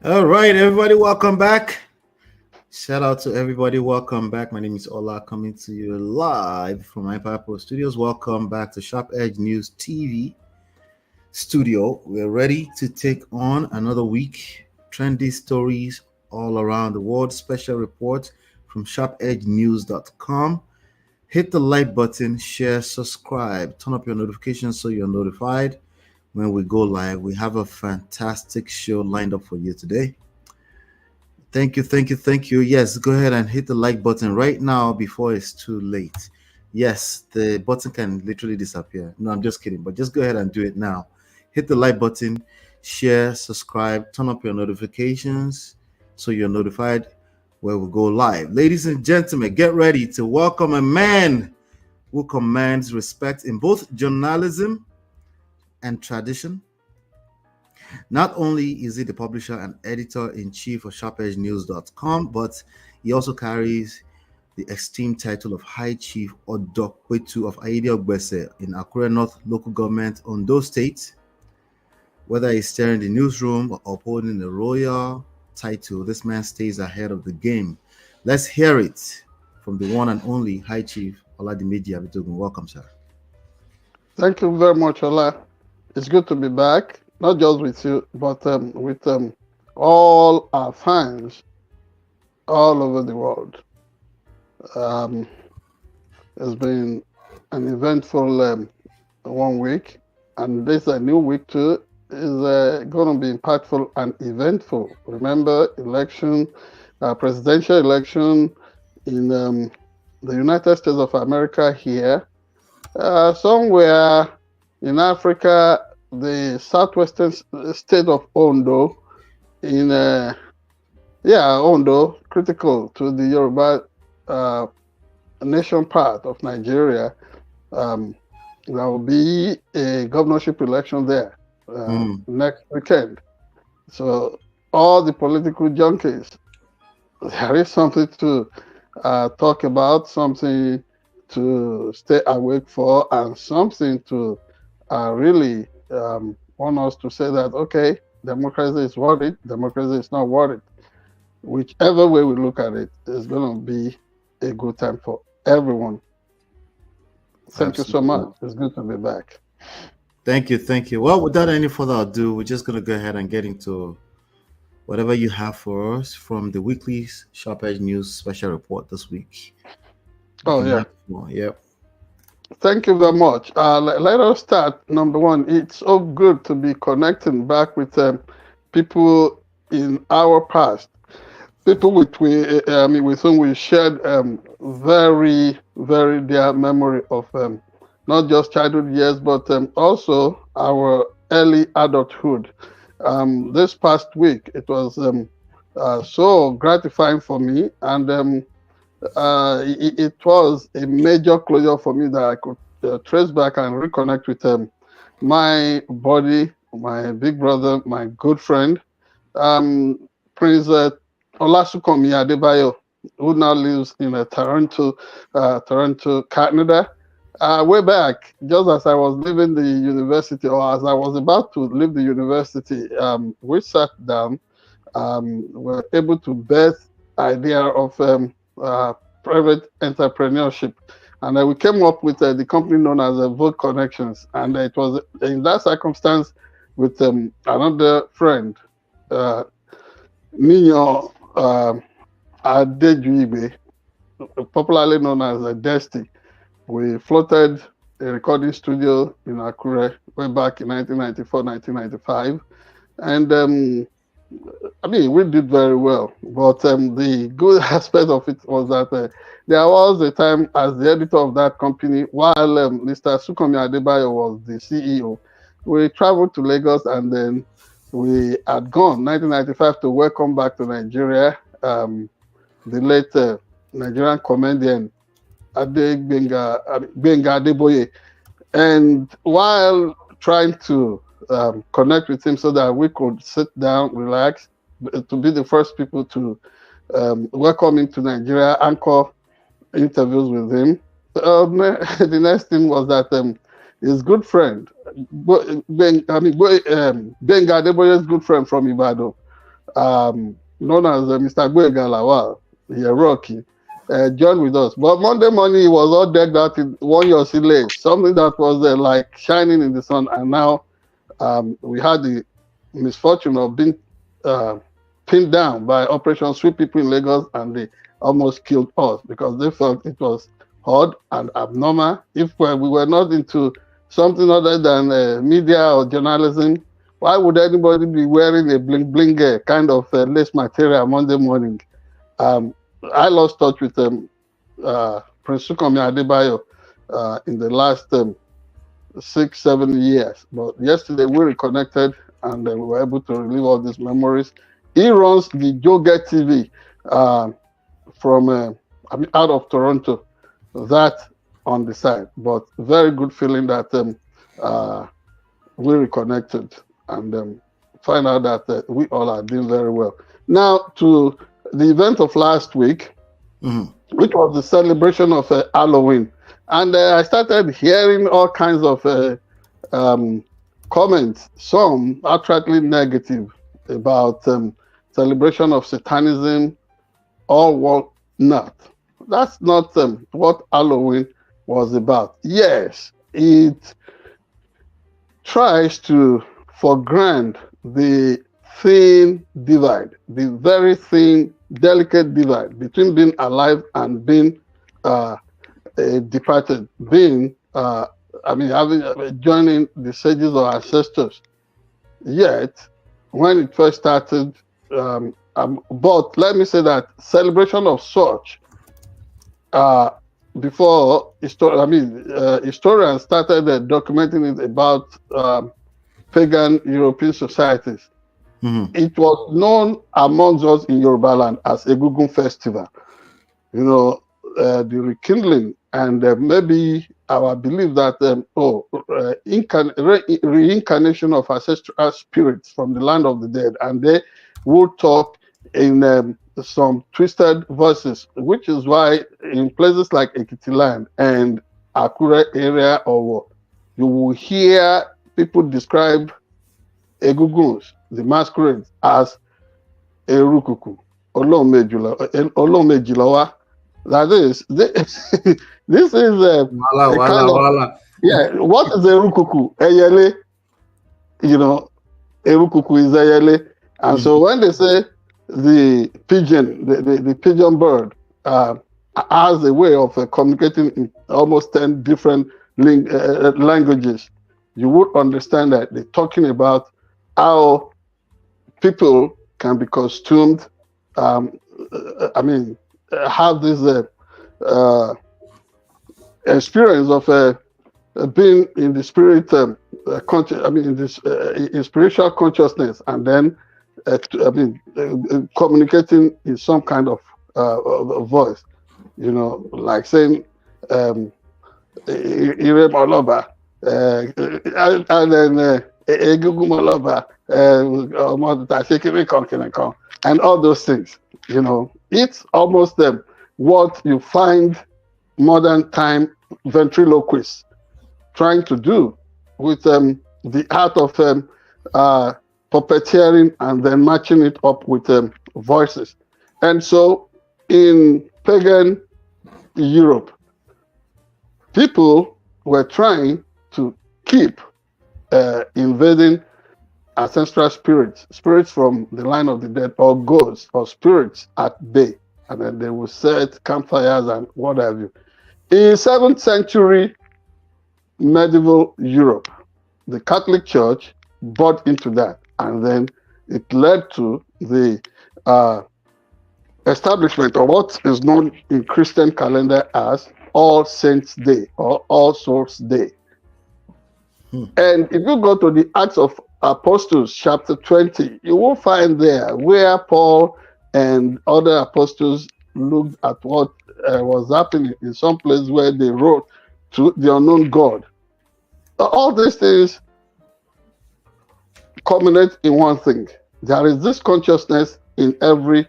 All right, everybody, welcome back. Shout out to everybody. Welcome back. My name is Ola, coming to you live from Empire Pro Studios. Welcome back to Sharp Edge News TV studio. We're ready to take on another week. Trendy stories all around the world. Special report from SharpEdgeNews.com. Hit the like button, share, subscribe, turn up your notifications so you're notified when we go live. We have a fantastic show lined up for you today. Thank you, thank you, thank you. Yes, go ahead and hit the like button right now before it's too late. Yes, the button can literally disappear. No, I'm just kidding, but just go ahead and do it now. Hit the like button, share, subscribe, turn up your notifications so you're notified where we go live. Ladies and gentlemen, get ready to welcome a man who commands respect in both journalism and tradition. Not only is he the publisher and editor-in-chief of SharpEdgeNews.com, but he also carries the esteemed title of High Chief Odokwetu of Aide Ogbese in Akure North Local Government, Ondo State. Whether he's steering the newsroom or upholding the royal title, this man stays ahead of the game. Let's hear it from the one and only High Chief Oladimeji Abitogun. Welcome, sir. Thank you very much, Ola. It's good to be back, not just with you, but with all our fans all over the world. It's been an eventful 1 week, and this a new week too is going to be impactful and eventful. Remember, presidential election in the United States of America here. Somewhere in Africa, the southwestern state of Ondo, Ondo, critical to the Yoruba nation part of Nigeria. There will be a governorship election there next weekend. So all the political junkies, there is something to talk about, something to stay awake for, and something to really want us to say that, okay, democracy is worried, democracy is not worried. Whichever way we look at it, it's going to be a good time for everyone. Thank you so much. It's good to be back. Thank you, thank you. Well, without any further ado, we're just going to go ahead and get into whatever you have for us from the weekly Sharp Edge News special report this week. Yep. Thank you very much. Let us start. Number one, it's so good to be connecting back with people in our past, people with whom we shared very, very dear memory of not just childhood years, but also our early adulthood. This past week, it was so gratifying for me, and it was a major closure for me that I could trace back and reconnect with my buddy, my big brother, my good friend, Prince Olasukomi Adebayo, who now lives in Toronto, Canada. Way back, just as I was leaving the university, or as I was about to leave the university, we sat down, were able to birth idea of private entrepreneurship, and we came up with the company known as Vote Connections, and it was in that circumstance with another friend, Nino Adejuibe, popularly known as Desti. We floated a recording studio in Akure way back in 1994, 1995, and we did very well. But the good aspect of it was that there was a time as the editor of that company, while Mr. Sukomi Adebayo was the CEO, we traveled to Lagos, and then we had gone 1995 to welcome back to Nigeria the late Nigerian comedian Benga Adeboye. And while trying to connect with him so that we could sit down, relax, to be the first people to welcome him to Nigeria, anchor interviews with him. The next thing was that his good friend, Benga Adeboye's good friend from Ibadan, known as Mr. Gwegalawal, Rocky, joined with us. But Monday morning, he was all decked out in 1 year late, something that was like shining in the sun. And now we had the misfortune of being pinned down by Operation Sweep People in Lagos, and they almost killed us because they felt it was odd and abnormal. If we were not into something other than media or journalism, why would anybody be wearing a bling bling kind of lace material Monday morning? I lost touch with Prince Sukomi Adebayo in the last 6-7 years, but yesterday we reconnected and we were able to relive all these memories. He runs the Joget TV from out of Toronto, that on the side, but very good feeling that we reconnected and find out that we all are doing very well. Now to the event of last week, which was the celebration of Halloween. And I started hearing all kinds of comments, some outrightly negative, about celebration of Satanism or what not. That's not what Halloween was about. Yes, it tries to foreground the thin divide, the very thin, delicate divide between being alive and being departed, being, joining the sages or ancestors. Yet, when it first started, but let me say that celebration of such, before historians started documenting it about pagan European societies. It was known amongst us in Yoruba land as a Egungun festival. The rekindling and maybe our belief that reincarnation of ancestral spirits from the land of the dead, and they would talk in some twisted voices, which is why in places like Ekiti land and Akure area, or you will hear people describe Egunguns, the masquerades, as Erukuku, Olomejilawa. That is, this is a kind of, yeah, what is Erukuku? Eyele, Erukuku is Eyele. And so when they say the pigeon, the pigeon bird, has a way of communicating in almost 10 different languages, you would understand that they're talking about how people can be costumed, have this experience of being in the spirit, in spiritual consciousness, and then communicating in some kind of voice, like saying Ire Moloba, and then Egungun Moloba, and all those things. It's almost what you find modern time ventriloquists trying to do with the art of puppeteering and then matching it up with voices. And so in pagan Europe, people were trying to keep invading ancestral spirits from the line of the dead, or ghosts or spirits at bay. And then they will set campfires and what have you. In 7th century medieval Europe, the Catholic Church bought into that. And then it led to the establishment of what is known in Christian calendar as All Saints' Day or All Souls' Day. And if you go to the Acts of Apostles, chapter 20, you will find there where Paul and other apostles looked at what was happening in some place where they wrote to the unknown God. All these things culminate in one thing. There is this consciousness in every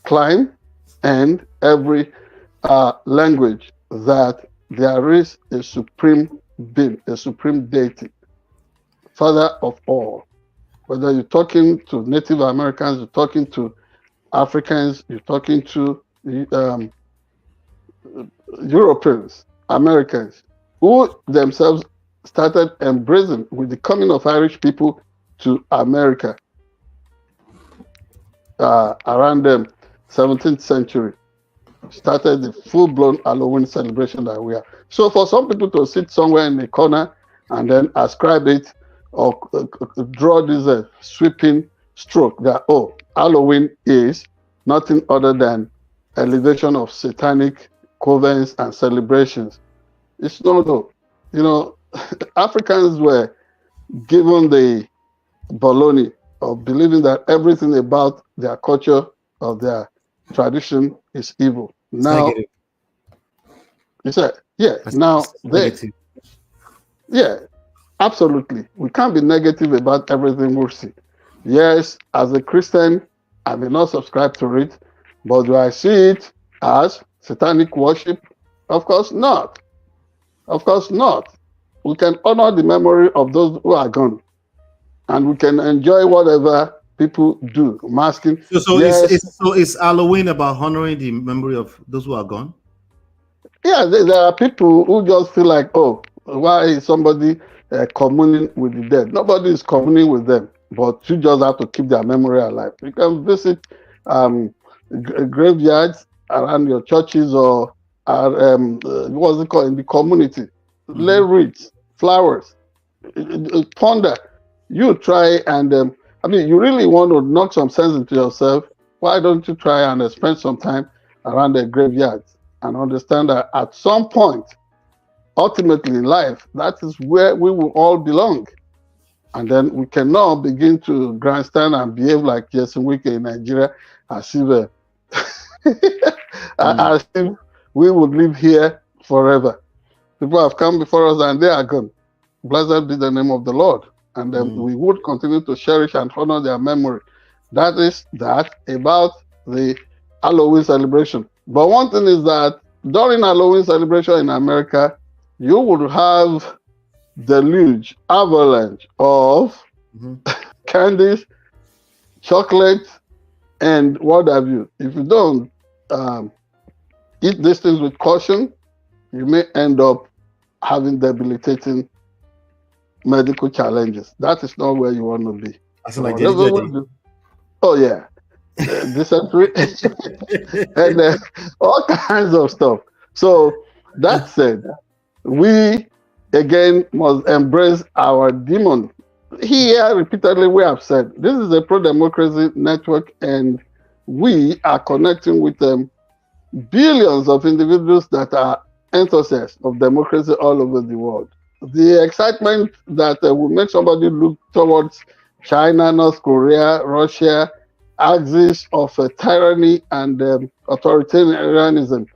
clime and every language that there is a supreme being, a supreme deity, Father of all, Whether you're talking to Native Americans, you're talking to Africans, you're talking to Europeans, Americans, who themselves started embracing with the coming of Irish people to America around the 17th century, started the full-blown Halloween celebration that we are. So for some people to sit somewhere in the corner and then ascribe it or draw this sweeping stroke that, oh, Halloween is nothing other than elevation of satanic covens and celebrations. It's not though. You know, Africans were given the baloney of believing that everything about their culture or their tradition is evil. It's Now, negative. you said, yeah, now they, yeah, absolutely. We can't be negative about everything we see. Yes, as a Christian, I may not subscribe to it, but do I see it as satanic worship? Of course not. Of course not. We can honor the memory of those who are gone, and we can enjoy whatever people do. Masking. So Yes. is Halloween about honoring the memory of those who are gone? Yeah, there are people who just feel like, oh, why is somebody communing with the dead? Nobody is communing with them, but you just have to keep their memory alive. You can visit graveyards around your churches or what's it called in the community. Lay wreaths, flowers, ponder. You try and I mean, you really want to knock some sense into yourself. Why don't you try and spend some time around the graveyards and understand that at some point, ultimately in life, that is where we will all belong. And then we cannot begin to grandstand and behave like Jason Wike in Nigeria as if, as if we would live here forever. People have come before us and they are gone. Blessed be the name of the Lord. And we would continue to cherish and honor their memory. That is that about the Halloween celebration. But one thing is that during Halloween celebration in America, you would have deluge, avalanche of candies, chocolate, and what have you. If you don't eat these things with caution, you may end up having debilitating medical challenges. That is not where you want to be. So like oh yeah, dysentery and all kinds of stuff. So that said, we again must embrace our demon. Here repeatedly we have said this is a pro-democracy network, and we are connecting with billions of individuals that are enthusiasts of democracy all over the world. The excitement that will make somebody look towards China, North Korea, Russia, axis of tyranny and authoritarianism,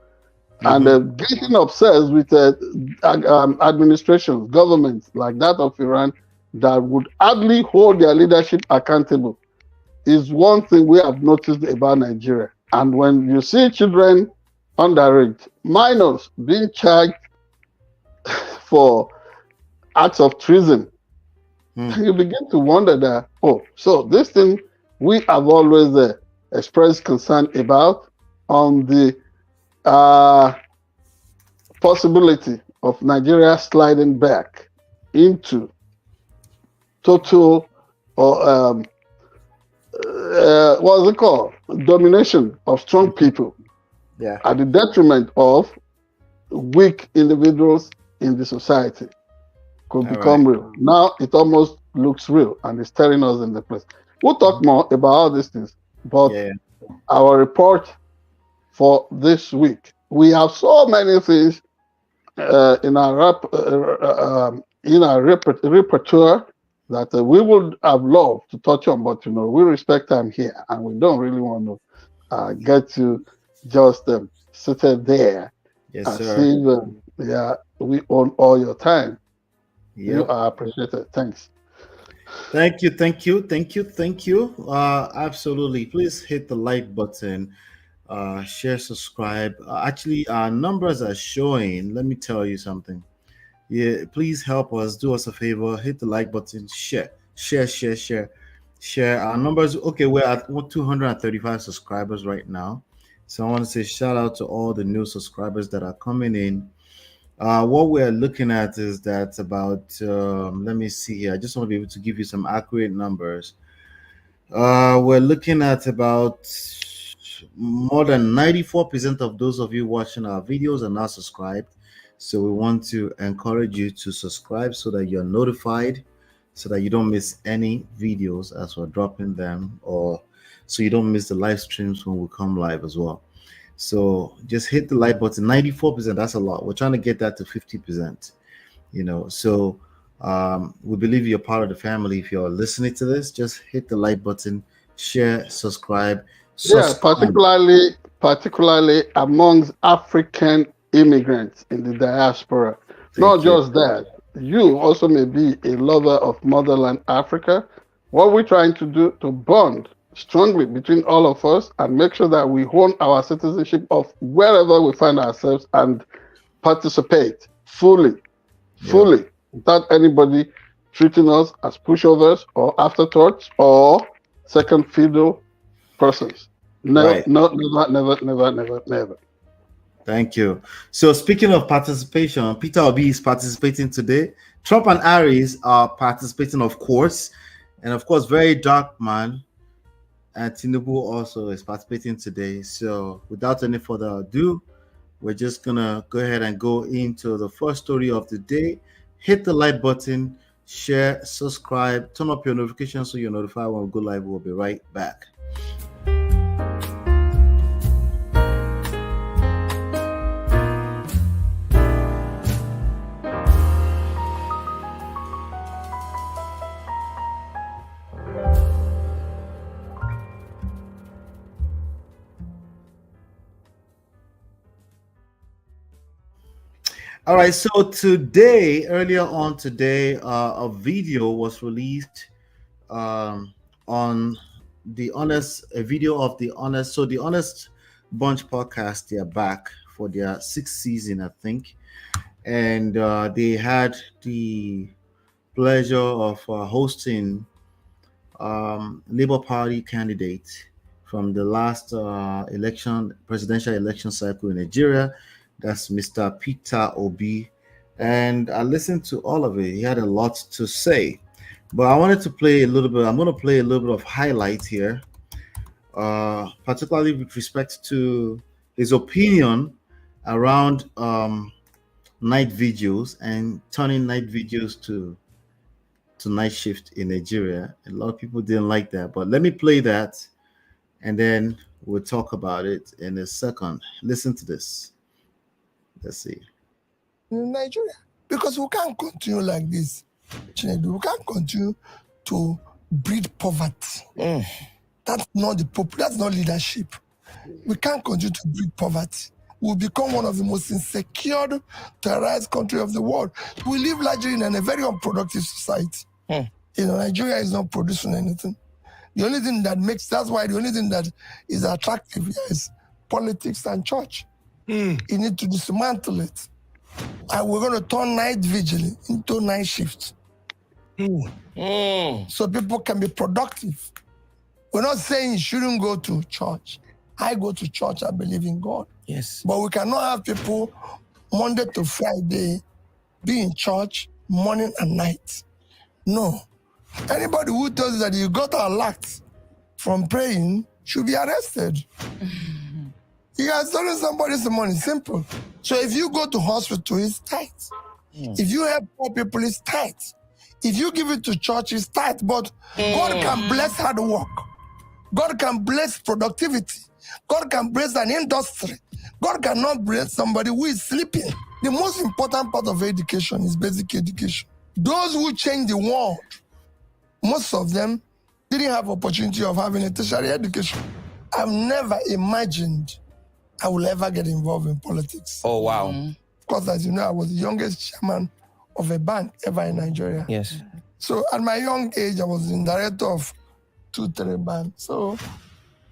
and getting obsessed with administrations, governments like that of Iran that would hardly hold their leadership accountable is one thing we have noticed about Nigeria. And when you see children underage, minors being charged for acts of treason, you begin to wonder that, oh, so this thing we have always expressed concern about on the possibility of Nigeria sliding back into total or what's it called? Domination of strong people at the detriment of weak individuals in the society could become real. Now it almost looks real and it's staring us in the face. We'll talk more about all these things, but our report for this week, we have so many things in our repertoire that we would have loved to touch on, but we respect time here and we don't really want to get to just sit there and see we own all your time. You are appreciated. Thanks. Thank you. Absolutely. Please hit the like button, share, subscribe. Actually, our numbers are showing. Let me tell you something. Yeah, please help us. Do us a favor. Hit the like button. Share. Share our numbers. Okay, we're at 235 subscribers right now. So I want to say shout out to all the new subscribers that are coming in. What we're looking at is that about, let me see here. I just want to be able to give you some accurate numbers. We're looking at about more than 94% of those of you watching our videos are now subscribed. So we want to encourage you to subscribe so that you're notified, so that you don't miss any videos as we're dropping them, or so you don't miss the live streams when we come live as well. So just hit the like button. 94%, that's a lot. We're trying to get that to 50%. So we believe you're part of the family. If you're listening to this, just hit the like button, share, subscribe. Yeah, particularly amongst African immigrants in the diaspora. Not just that, you also may be a lover of motherland Africa. What we're trying to do to bond strongly between all of us and make sure that we hone our citizenship of wherever we find ourselves and participate fully, without anybody treating us as pushovers or afterthoughts or second fiddle persons. No, Right. never. Thank you. So speaking of participation, Peter Obi is participating today. Trump and Harris are participating, of course. And of course, VERYDARKMAN and Tinubu also is participating today. So without any further ado, we're just going to go ahead and go into the first story of the day. Hit the like button, share, subscribe, turn up your notifications so you're notified when we go live. We'll be right back. All right, so earlier on today, a video was released on the a video of the Honest. So the Honest Bunch podcast, they're back for their 6th season, I think. And they had the pleasure of hosting Labour Party candidate from the last presidential election cycle in Nigeria. That's Mr. Peter Obi. And I listened to all of it. He had a lot to say. But I wanted to play a little bit. I'm going to play a little bit of highlight here, particularly with respect to his opinion around night vigils and turning night vigils to night shift in Nigeria. A lot of people didn't like that. But let me play that, and then we'll talk about it in a second. Listen to this. Let's see. In Nigeria, because we can't continue like this. We can't continue to breed poverty. That's not that's not leadership. We can't continue to breed poverty. We'll become one of the most insecure, terrorized country of the world. We live largely in a very unproductive society. Nigeria is not producing anything. The only thing that's why the only thing that is attractive here is politics and church. You need to dismantle it. And we're going to turn night vigil into night shift. So people can be productive. We're not saying you shouldn't go to church. I go to church, I believe in God. Yes. But we cannot have people Monday to Friday be in church morning and night. No. Anybody who tells you that you got alert from praying should be arrested. You are telling somebody some money, simple. So if you go to hospital, it's tight. If you help poor people, it's tight. If you give it to church, it's tight. But God can bless hard work. God can bless productivity. God can bless an industry. God cannot bless somebody who is sleeping. The most important part of education is basic education. Those who change the world, most of them didn't have opportunity of having a tertiary education. I've never imagined I will ever get involved in politics. Oh, wow. Of course, as you know, I was the youngest chairman of a bank ever in Nigeria. Yes. So at my young age, I was the director of 2-3 banks. So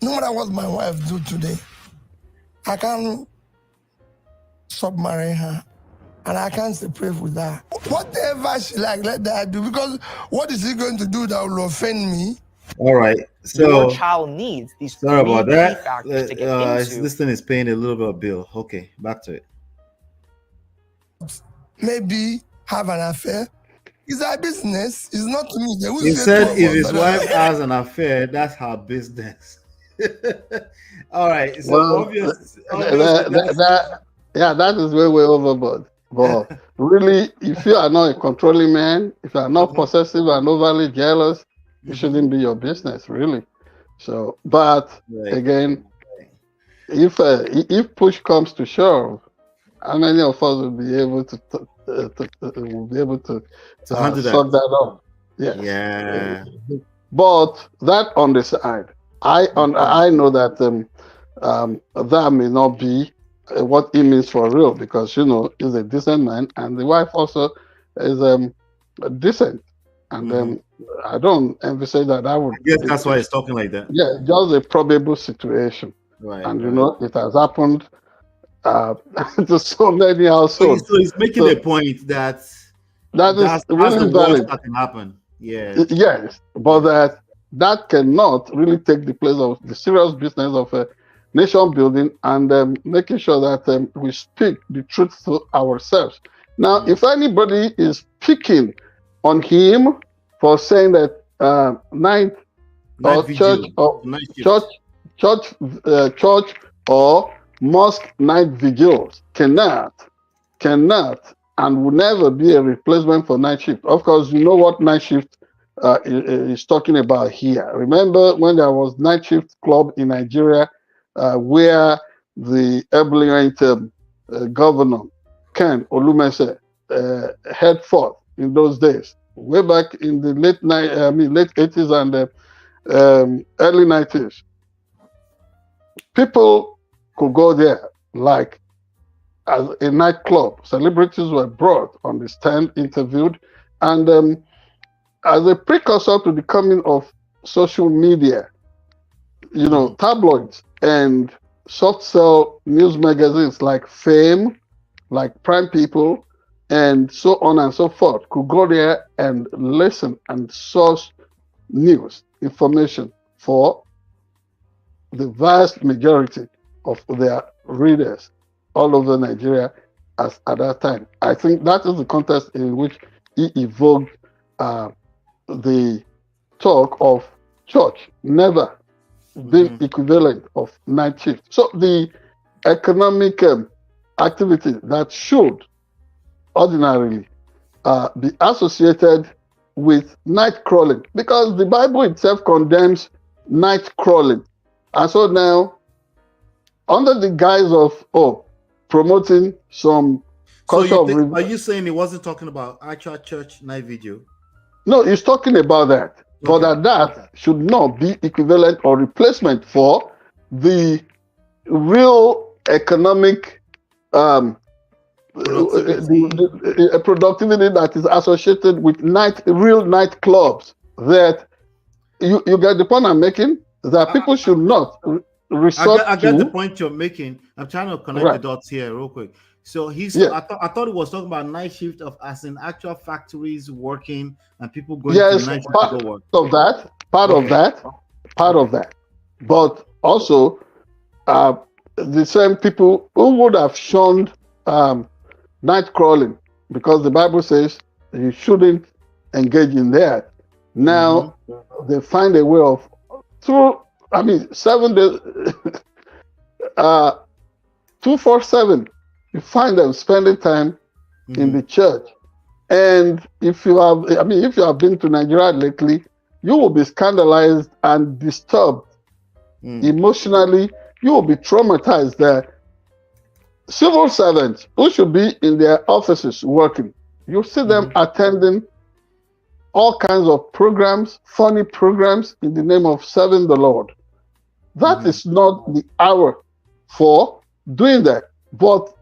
no matter what my wife do today, I can't submarine her. And I can't separate with her. Whatever she like, let her do. Because what is she going to do that will offend me? All right. So your child needs these sorry three about key that. factors to get into. This thing is paying a little bit of bill. Okay, back to it. maybe have an affair. It's our business. It's not to me. They will He say said to if us, his but wife has an affair, that's her business. All right. So Well, obviously that is way overboard. But really, if you are not a controlling man, if you are not possessive and overly jealous, it shouldn't be your business, really. So, but Right. again, if push comes to shove, how many of us will be able to handle sort that. that out? Yes. Yeah. But that on the side, I know that that may not be what he means for real, because he's a decent man, and the wife also is decent, and I don't envisage that I would. I guess that's why he's talking like that. Yeah, just a probable situation, Right. and it has happened to so many households. So he's making a point that's really the valid. worst that can happen. Yeah. Yes, but that cannot really take the place of the serious business of nation building and making sure that we speak the truth to ourselves. Now, if anybody is picking on him for saying that night or church or mosque night vigils cannot and will never be a replacement for night shift. Of course, you know what night shift is talking about here. Remember when there was night shift club in Nigeria where the ebullient governor, Ken Olumese, head forth in those days, way back in the late 80s and early 90s. People could go there like as a nightclub. Celebrities were brought on the stand, interviewed, and as a precursor to the coming of social media, tabloids and soft sell news magazines like Fame, like Prime People, and so on and so forth could go there and listen and source news, information for the vast majority of their readers all over Nigeria at that time. I think that is the context in which he evoked the talk of church never being equivalent of night shift. So the economic activity that should ordinarily be associated with night crawling, because the Bible itself condemns night crawling. And so now, under the guise of promoting some culture are you saying he wasn't talking about actual church night video? No, he's talking about that. Okay. But that should not be equivalent or replacement for the real economic productivity that is associated with real night clubs. That you get the point I'm making? That people should not resort I get the point you're making. I'm trying to connect the dots here real quick. So I thought he was talking about night shift of as in actual factories working and people going to night shift to go work. Part of that. But also the same people who would have shunned night crawling, because the Bible says you shouldn't engage in that. Now they find a way of 7 days 247. You find them spending time in the church. And if you have been to Nigeria lately, you will be scandalized and disturbed emotionally. You will be traumatized there. Civil servants who should be in their offices working, you see them attending all kinds of programs, funny programs in the name of serving the Lord. That is not the hour for doing that. But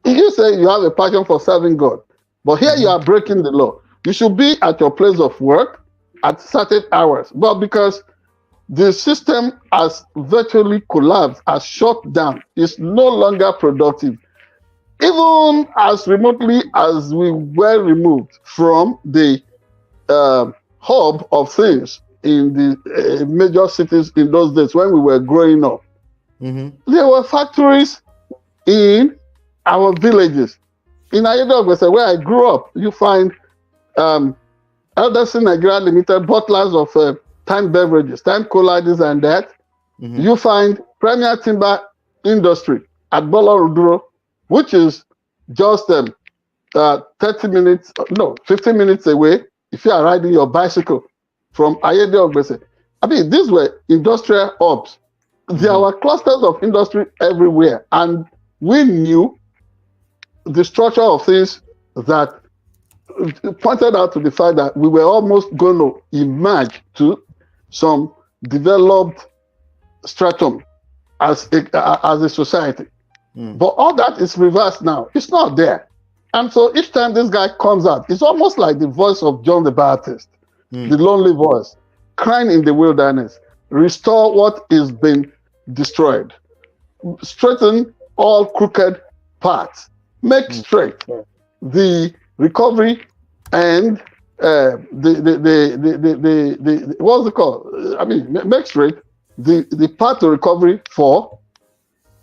you say you have a passion for serving God, but here you are breaking the law. You should be at your place of work at certain hours. But because the system has virtually collapsed, has shut down, is no longer productive. Even as remotely as we were removed from the hub of things, in the major cities in those days when we were growing up. There were factories in our villages. In Ayedogwese, where I grew up, you find Elderson Nigeria Limited bottlers of Time beverages, Time Cola, this and that. You find Premier Timber Industry at Boloruduro, which is just 15 minutes away if you are riding your bicycle from Ayedogwese. I mean, these were industrial hubs. There were clusters of industry everywhere, and we knew the structure of things that pointed out to the fact that we were almost going to emerge to some developed stratum as a society. But all that is reversed now. It's not there. And so each time this guy comes out, it's almost like the voice of John the Baptist, the lonely voice, crying in the wilderness, restore what is being destroyed, straighten all crooked paths, make straight the recovery and what's it called? I mean, make straight the path to recovery for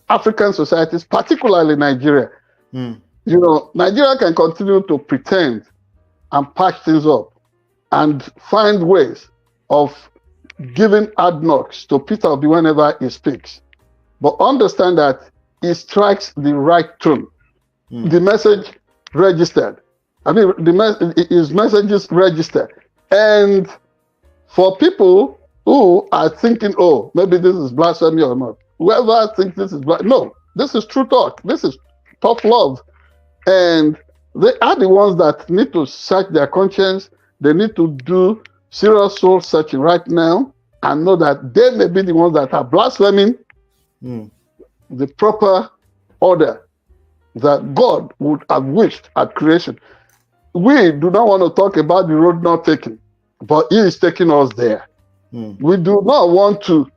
African societies, particularly Nigeria. You know, Nigeria can continue to pretend and patch things up and find ways of giving ad knocks to Peter Obi whenever he speaks. But understand that he strikes the right tone. The message registered. I mean, his messages registered. And for people who are thinking, oh, maybe this is blasphemy or not, whoever thinks this is no, this is true talk. This is tough love. And they are the ones that need to search their conscience. They need to do serious soul searching right now and know that they may be the ones that are blaspheming the proper order that God would have wished at creation. We do not want to talk about the road not taken, but He is taking us there. We do not want to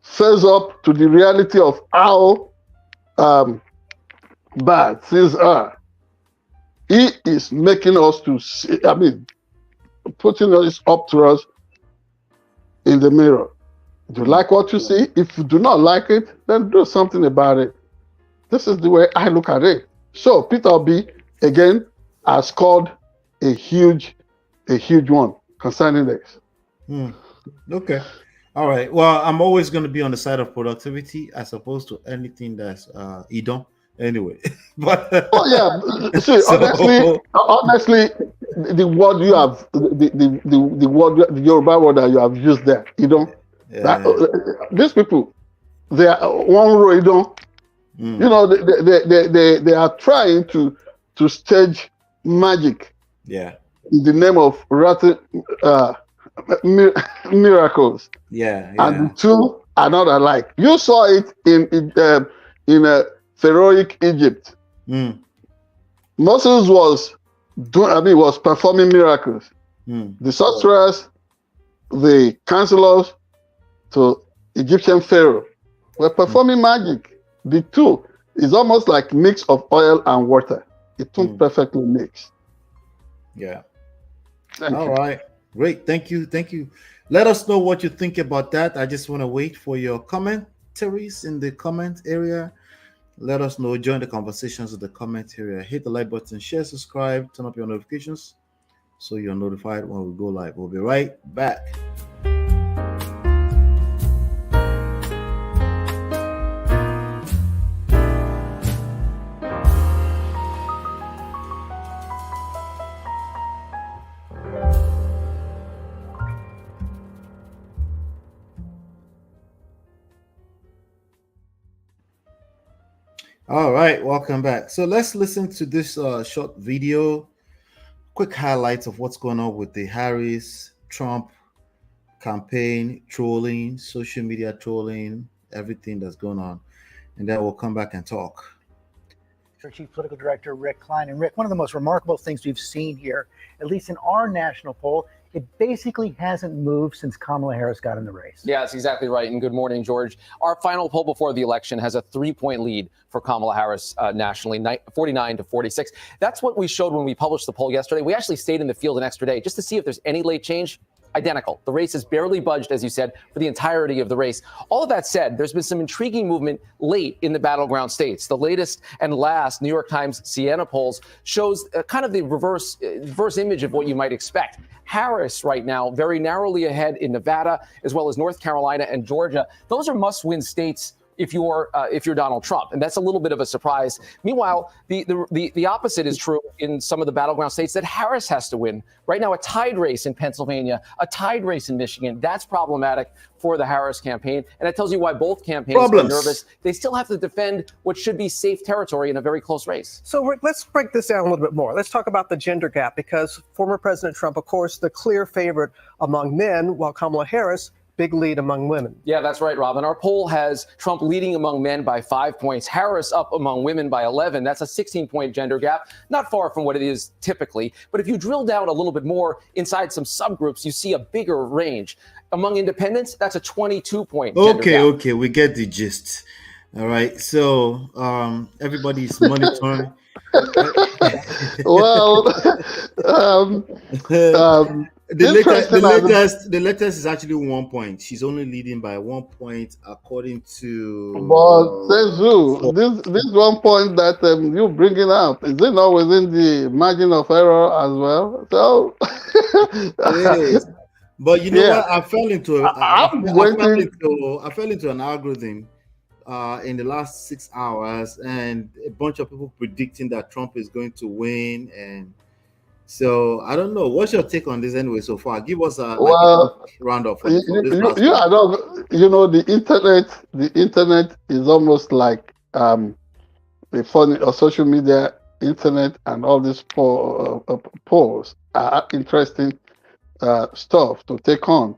face up to the reality of how bad things are. He is making us to see, I mean, putting us up to us in the mirror. Do you like what you see? If you do not like it, then do something about it. This is the way I look at it. So Peter Obi, again, has scored a huge one concerning this. Okay. All right. Well, I'm always going to be on the side of productivity as opposed to anything that's Idon. Anyway, but see, so, honestly, the word you have, the word, the Yoruba word that you have used there, these people, they are one row, you know, they are trying to stage magic, in the name of miracles, and the two are not alike. You saw it in a Pharaohic Egypt. Moses was performing miracles. The sorcerers, the counselors to Egyptian Pharaoh were performing magic. The two is almost like mix of oil and water. It don't perfectly mix. All right. Great. Thank you. Let us know what you think about that. I just want to wait for your commentaries in the comment area. Let us know. Join the conversations in the comment area. Hit the like button, share, subscribe, turn up your notifications so you're notified when we go live. We'll be right back. All right, welcome back. So let's listen to this short video, quick highlights of what's going on with the Harris-Trump campaign, trolling, social media trolling, everything that's going on. And then we'll come back and talk. Our Chief Political Director, Rick Klein. And Rick, one of the most remarkable things we've seen here, at least in our national poll, it basically hasn't moved since Kamala Harris got in the race. Yeah, that's exactly right. And good morning, George. Our final poll before the election has a 3-point lead for Kamala Harris nationally, 49-46. That's what we showed when we published the poll yesterday. We actually stayed in the field an extra day just to see if there's any late change. identical. The race has barely budged, as you said, for the entirety of the race. All of that said, there's been some intriguing movement late in the battleground states. The latest and last New York Times Siena polls shows kind of the reverse image of what you might expect. Harris right now very narrowly ahead in Nevada, as well as North Carolina and Georgia. Those are must-win states if you're Donald Trump, and that's a little bit of a surprise. Meanwhile, the opposite is true in some of the battleground states that Harris has to win. Right now, a tied race in Pennsylvania, a tied race in Michigan. That's problematic for the Harris campaign, and it tells you why both campaigns are nervous. They still have to defend what should be safe territory in a very close race. So Rick, let's break this down a little bit more. Let's talk about the gender gap, because former President Trump, of course, the clear favorite among men, while Kamala Harris, big lead among women. Yeah, that's right, Robin. Our poll has Trump leading among men by 5 points, Harris up among women by 11. That's a 16-point gender gap, not far from what it is typically. But if you drill down a little bit more inside some subgroups, you see a bigger range. Among independents, that's a 22-point gender gap. Okay, we get the gist. All right, so everybody's monitoring. Well, the latest is actually 1 point. She's only leading by 1 point according to. But says who? This 1 point that you bringing up, is it not within the margin of error as well? So. It is. But you know what? I fell into an algorithm in the last 6 hours, and a bunch of people predicting that Trump is going to win. And so I don't know. What's your take on this anyway so far? Give us a roundup. The internet is almost like the funny or social media internet, and all these polls are interesting stuff to take on.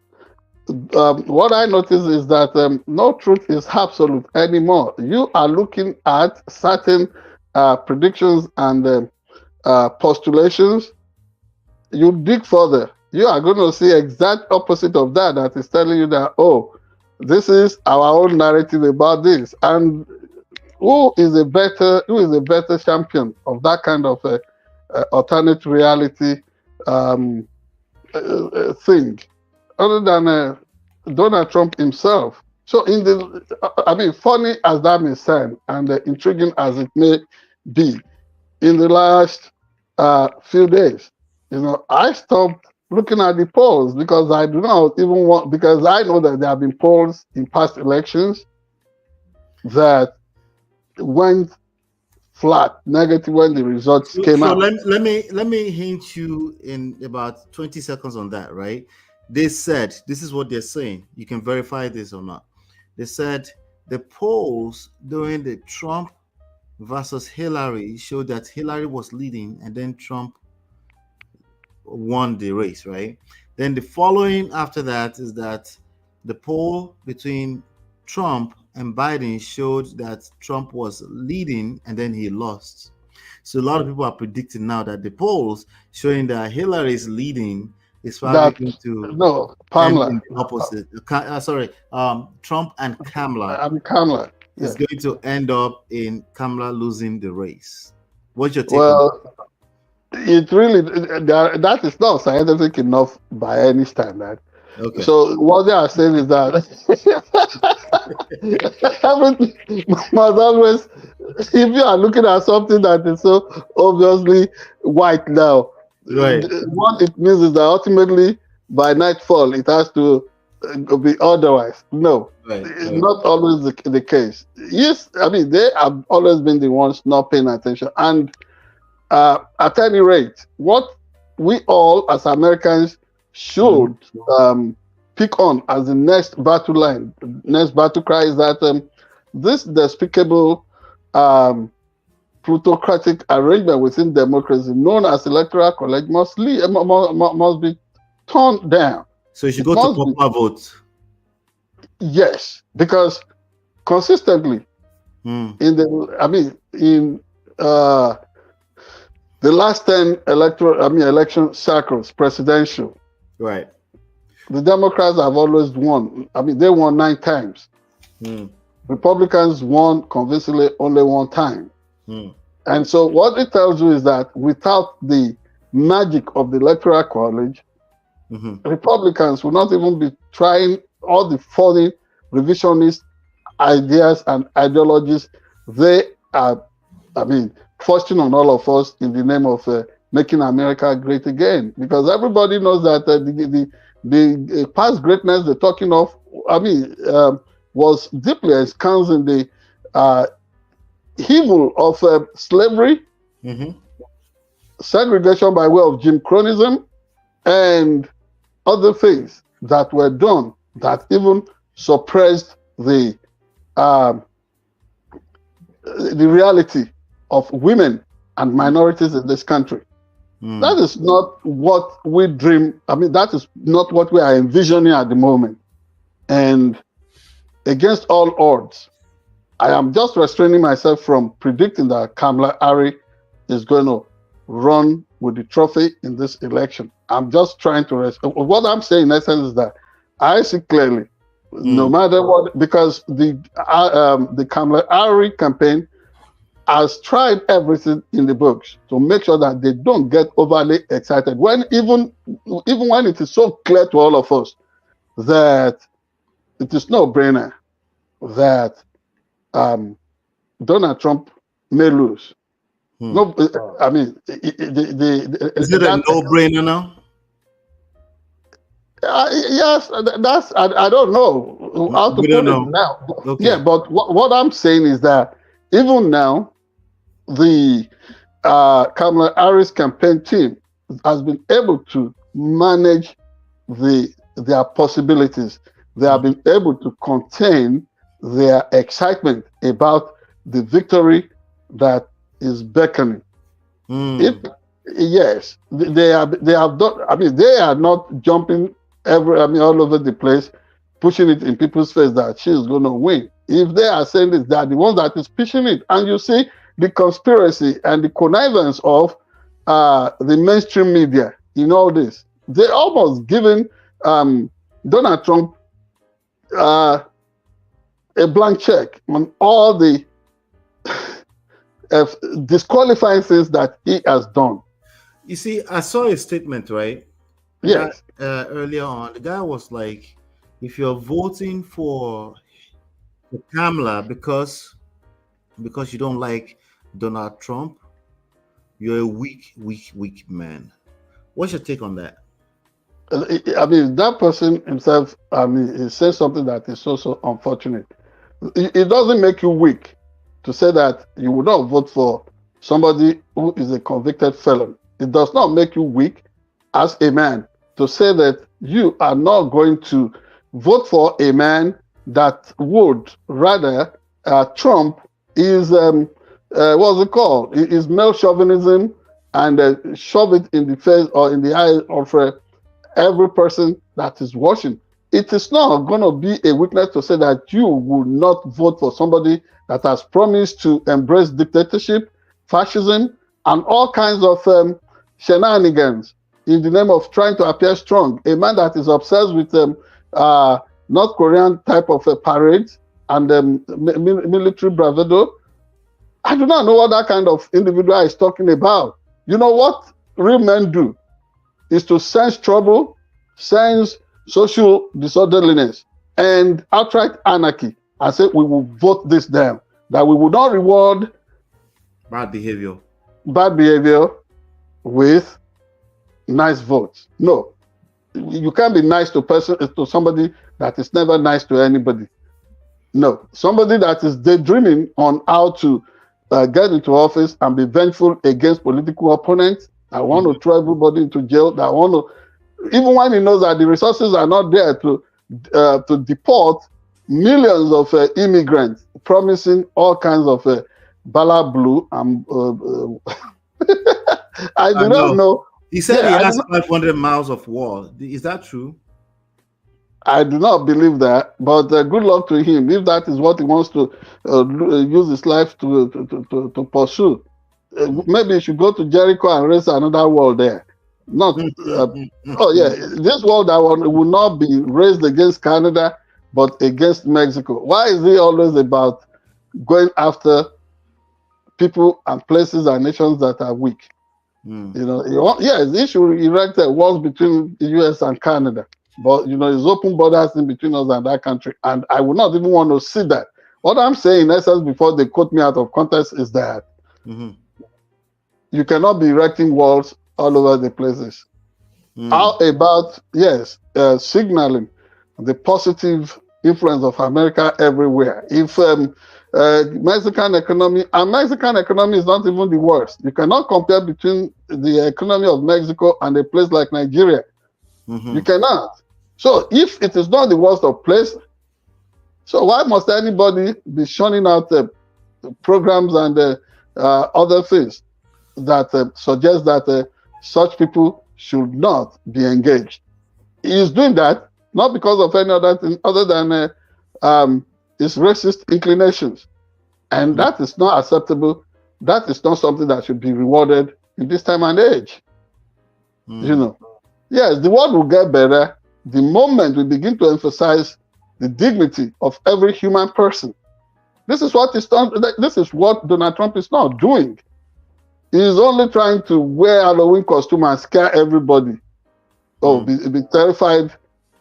What I notice is that no truth is absolute anymore. You are looking at certain predictions and postulations. You dig further, you are going to see exact opposite of that is telling you that, oh, this is our own narrative about this. And who is a better champion of that kind of alternate reality thing other than Donald Trump himself? So funny as that may sound and intriguing as it may be, in the last few days, I stopped looking at the polls because I do not even want, because I know that there have been polls in past elections that went flat, negative when the results came out. Let me hint you in about 20 seconds on that, right? They said, this is what they're saying. You can verify this or not. They said the polls during the Trump versus Hillary showed that Hillary was leading and then Trump won the race, right? Then the following after that is that the poll between Trump and Biden showed that Trump was leading and then he lost. So a lot of people are predicting now that the polls showing that Hillary is leading is probably going to Pamela opposite. Trump and Kamala. Kamala is going to end up in Kamala losing the race. What's your take? Well, it really that is not scientific enough by any standard. Okay. So what they are saying is that everything must always, if you are looking at something that is so obviously white now, right, what it means is that ultimately by nightfall it has to be otherwise. No, it's not always the case. Yes, they have always been the ones not paying attention. And at any rate, what we all as Americans should pick on as the next battle line, next battle cry is that this despicable plutocratic arrangement within democracy known as electoral college must be torn down. So you should go to popular vote. Yes, because consistently in the last 10 election cycles, presidential, right, the Democrats have always won. They won 9 times. Republicans won convincingly only 1 time. And so what it tells you is that without the magic of the electoral college, Republicans will not even be trying all the funny revisionist ideas and ideologies they are, forcing on all of us in the name of making America great again. Because everybody knows that the past greatness they're talking of, was deeply ensconced in the evil of slavery, segregation by way of Jim Cronism, and other things that were done that even suppressed the reality of women and minorities in this country. That is not what we dream. That is not what we are envisioning at the moment. And against all odds, I am just restraining myself from predicting that Kamala Harris is going to run with the trophy in this election. I'm just trying to what I'm saying in essence is that I see clearly, no matter what, because the Kamala Harris campaign has tried everything in the books to make sure that they don't get overly excited. When even when it is so clear to all of us that it is no brainer that Donald Trump may lose. No, is it a no-brainer now? Yes, that's I don't know how to put it now. Okay. Yeah, but what I'm saying is that even now, the Kamala Harris campaign team has been able to manage their possibilities. They have been able to contain their excitement about the victory that is beckoning. Yes, they have done. They are not jumping all over the place, pushing it in people's face that she is going to win. If they are saying this, they are the ones that is pushing it. And you see the conspiracy and the connivance of the mainstream media in all this. They almost given Donald Trump a blank check on all the disqualifying things that he has done. You see, I saw a statement, right? Yes. Earlier on, the guy was like, if you're voting for Kamala because you don't like Donald Trump, you're a weak man. What's your take on that? That person himself, he says something that is so unfortunate. It doesn't make you weak to say that you would not vote for somebody who is a convicted felon. It does not make you weak as a man to say that you are not going to vote for a man that would rather trump is what's it called? Is male chauvinism and shove it in the face or in the eye of every person that is watching. It is not going to be a weakness to say that you will not vote for somebody that has promised to embrace dictatorship, fascism, and all kinds of shenanigans in the name of trying to appear strong. A man that is obsessed with North Korean type of parades and military bravado. I do not know what that kind of individual is talking about. You know what real men do is to sense trouble, sense social disorderliness, and outright anarchy, and say we will vote this down, that we will not reward bad behavior with nice votes. No, you can't be nice to somebody that is never nice to anybody. No, somebody that is daydreaming on how to get into office and be vengeful against political opponents. I want to throw everybody into jail. That want to, even when he knows that the resources are not there to deport millions of immigrants, promising all kinds of bala blue. I do not know. He said he has 500 miles of wall. Is that true? I do not believe that, but good luck to him if that is what he wants to use his life to pursue. Maybe he should go to Jericho and raise another wall there. Not this wall that will not be raised against Canada, but against Mexico. Why is he always about going after people and places and nations that are weak? You know, yes, they should erect walls between the US and Canada. But, you know, there's open borders in between us and that country. And I would not even want to see that. What I'm saying, in essence, before they quote me out of context, is that you cannot be erecting walls all over the places. How about, yes, signaling the positive influence of America everywhere? If Mexican economy is not even the worst. You cannot compare between the economy of Mexico and a place like Nigeria. You cannot. So if it is not the worst of place, so why must anybody be shunning out programs and other things that suggest that such people should not be engaged? He is doing that not because of any other thing other than his racist inclinations. And that is not acceptable. That is not something that should be rewarded in this time and age. You know, yes, the world will get better the moment we begin to emphasize the dignity of every human person. This is what Donald Trump is not doing. He is only trying to wear Halloween costume and scare everybody. Oh, be terrified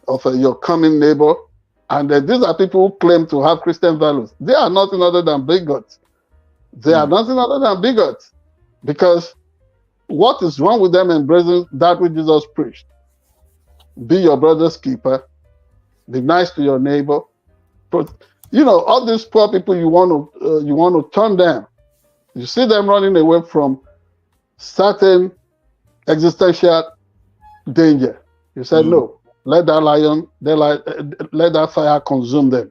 of your coming neighbor. And these are people who claim to have Christian values. They are nothing other than bigots. They are nothing other than bigots. Because what is wrong with them embracing that which Jesus preached? Be your brother's keeper. Be nice to your neighbor. But, you know, all these poor people you want to turn down. You see them running away from certain existential danger. You said no. Let that let that fire consume them,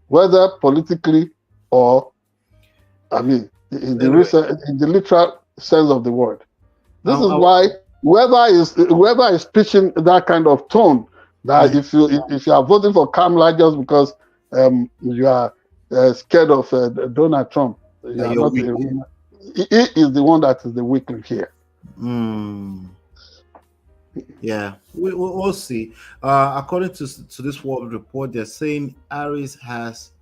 whether politically or, I mean, in the literal sense of the word. This is why whoever is pitching that kind of tone, that if you are voting for Kamala just because you are scared of Donald Trump, he is the one that is the weakling here. Yeah, we'll see. According to this World Report, they're saying Harris has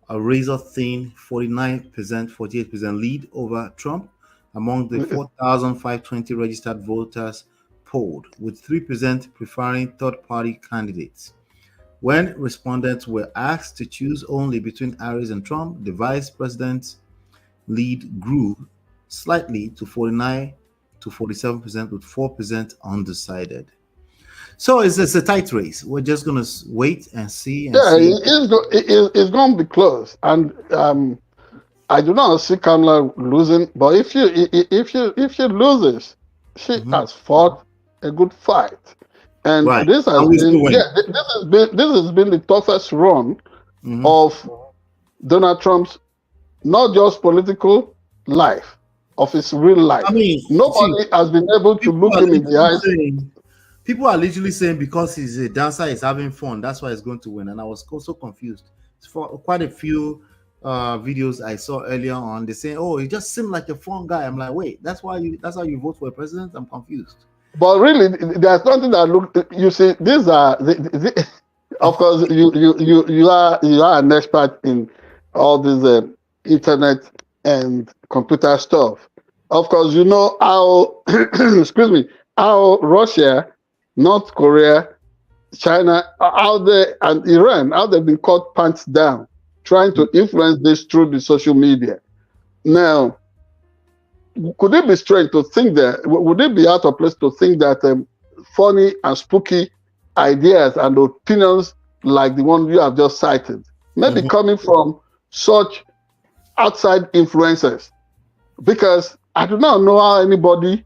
a razor-thin 49%, 48% lead over Trump among the 4,520 registered voters polled, with 3% preferring third-party candidates. When respondents were asked to choose only between Harris and Trump, the vice president's lead grew slightly to 49% to 47%, with 4% undecided. So it's a tight race. We're just going to wait and see. It's going to be close. And I do not see Kamala losing. But if she loses, she has fought a good fight. And this has been the toughest run of Donald Trump's not just political life, of his real life. I mean, nobody has been able to look him in the eyes. People are literally saying because he's a dancer, he's having fun, that's why he's going to win. And I was so confused. For quite a few videos I saw earlier on, they say, "Oh, he just seemed like a fun guy." I'm like, wait, that's how you vote for a president? I'm confused. But really, there's something that look. You see, these are of course you are an expert in all this internet and computer stuff. Of course, you know how how Russia, North Korea, China, and Iran, how they've been caught pants down, trying to influence this through the social media. Now, could it be strange to think that, would it be out of place to think that funny and spooky ideas and opinions like the one you have just cited may be coming from such outside influencers? Because I do not know how anybody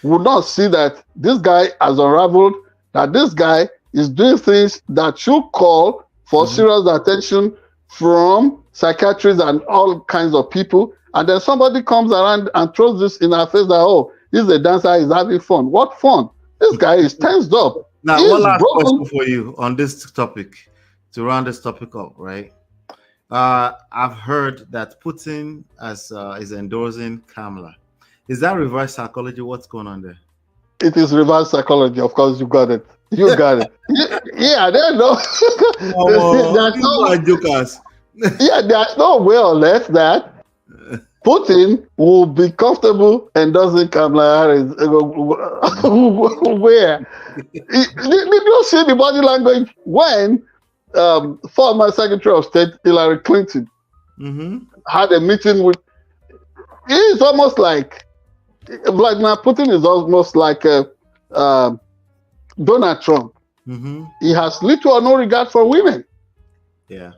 would not see that this guy has unraveled, that this guy is doing things that should call for serious attention from psychiatrists and all kinds of people. And then somebody comes around and throws this in our face that, oh, he's a dancer, he's having fun. What fun? This guy is tensed up. Now, one last question for you on this topic, to round this topic up, right? I've heard that Putin is endorsing Kamala. Is that reverse psychology? What's going on there? It is reverse psychology. Of course, you got it. You got it. Yeah, there's no. Jokers. Yeah, there's no way on earth that Putin will be comfortable endorsing Kamala Harris. Where? Did you see the body language when former Secretary of State Hillary Clinton had a meeting with? It's almost like Vladimir Putin is almost like Donald Trump. He has little or no regard for women. Yeah.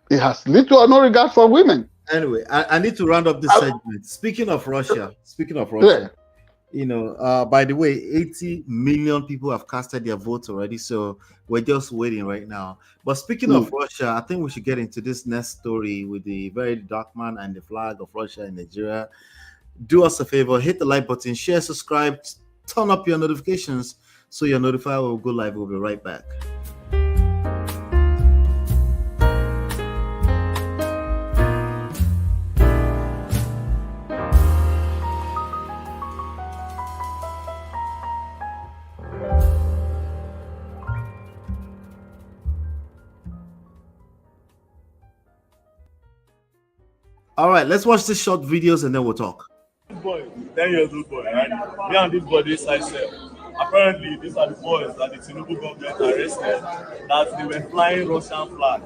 He has little or no regard for women. Anyway, I need to round up this segment. Speaking of Russia, you know, by the way, 80 million people have casted their votes already, so we're just waiting right now. But speaking of Russia, I think we should get into this next story with the very dark man and the flag of Russia in Nigeria. Do us a favor, hit the like button, share, subscribe, turn up your notifications so you're notified when we go live. We'll be right back. All right, let's watch the short videos and then we'll talk. Boy, 10 years old boy, right? Me and this boy this side self. Apparently, these are the boys that the Tinubu government arrested that they were flying Russian flag.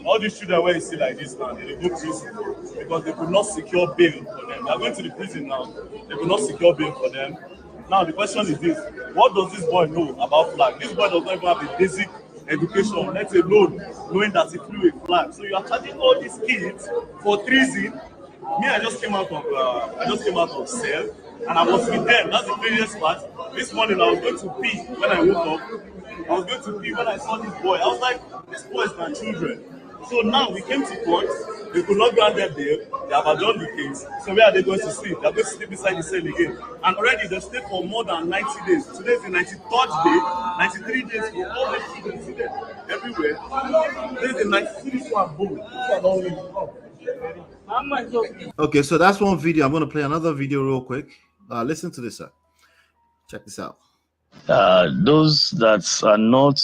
All these children where you see like this now, they go prison because they could not secure bail for them. They are going to the prison now. They could not secure bail for them. Now the question is this: what does this boy know about flag? This boy does not even have a basic education, let alone knowing that he flew a flag. So you are charging all these kids for treason. Me, I just came out of cell, and I was with them. That's the craziest part. This morning I was going to pee when I woke up. I was going to pee when I saw this boy. I was like, this boy is my children. So now we came to court. They could not grant them bail. They have adjourned the case. So where are they going to sleep? They are going to sleep inside the cell again. And already they stayed for more than 90 days. Today is the 93rd day. 93 days for all the children. See them everywhere. This is the 93rd one. Okay, so that's one video. I'm going to play another video real quick. Listen to this, sir. Check this out. Those that are not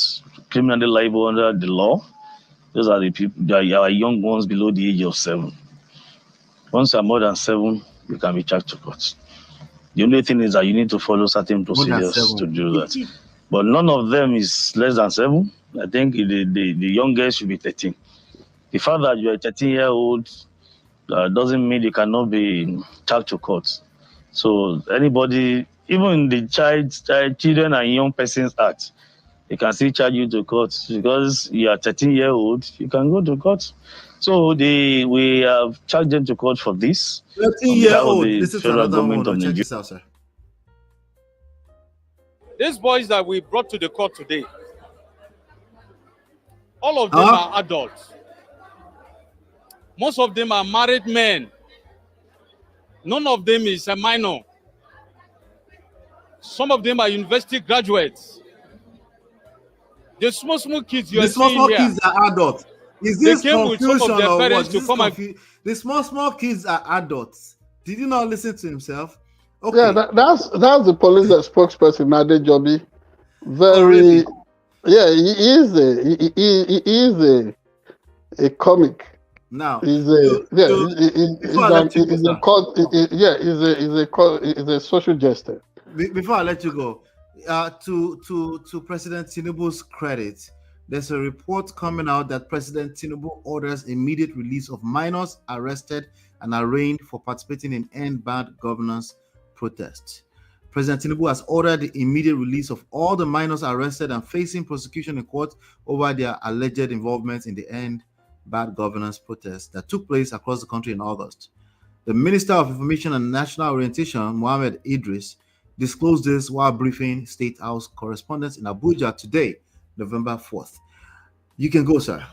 criminally liable under the law, those are the people that are young ones below the age of 7. Once you're more than 7, you can be charged to court. The only thing is that you need to follow certain procedures to do that. But none of them is less than 7. I think the youngest should be 13. The fact that you're a 13-year-old doesn't mean you cannot be charged to court. So anybody, even the Children and Young Persons Act, they can still charge you to court because you are 13-year-old. You can go to court. So we have charged them to court for this. 13-year-old. This is another one. Check this out, sir. These boys that we brought to the court today, all of them are adults. Most of them are married men. None of them is a minor. Some of them are university graduates. The small kids you are seeing here. The small kids are adults. Is this confusion or what? The small kids are adults. Did you not listen to himself? Okay. Yeah, that's the police spokesperson, Adejobi. Very, yeah, he is a comic. Now, he's a social jester. Before I let you go, to President Tinubu's credit, there's a report coming out that President Tinubu orders immediate release of minors arrested and arraigned for participating in End Bad Governance protests. President Tinubu has ordered the immediate release of all the minors arrested and facing prosecution in court over their alleged involvement in the End Bad Governance protests that took place across the country in August. The Minister of Information and National Orientation, Mohammed Idris, disclosed this while briefing State House correspondents in Abuja today, November 4th. You can go, sir.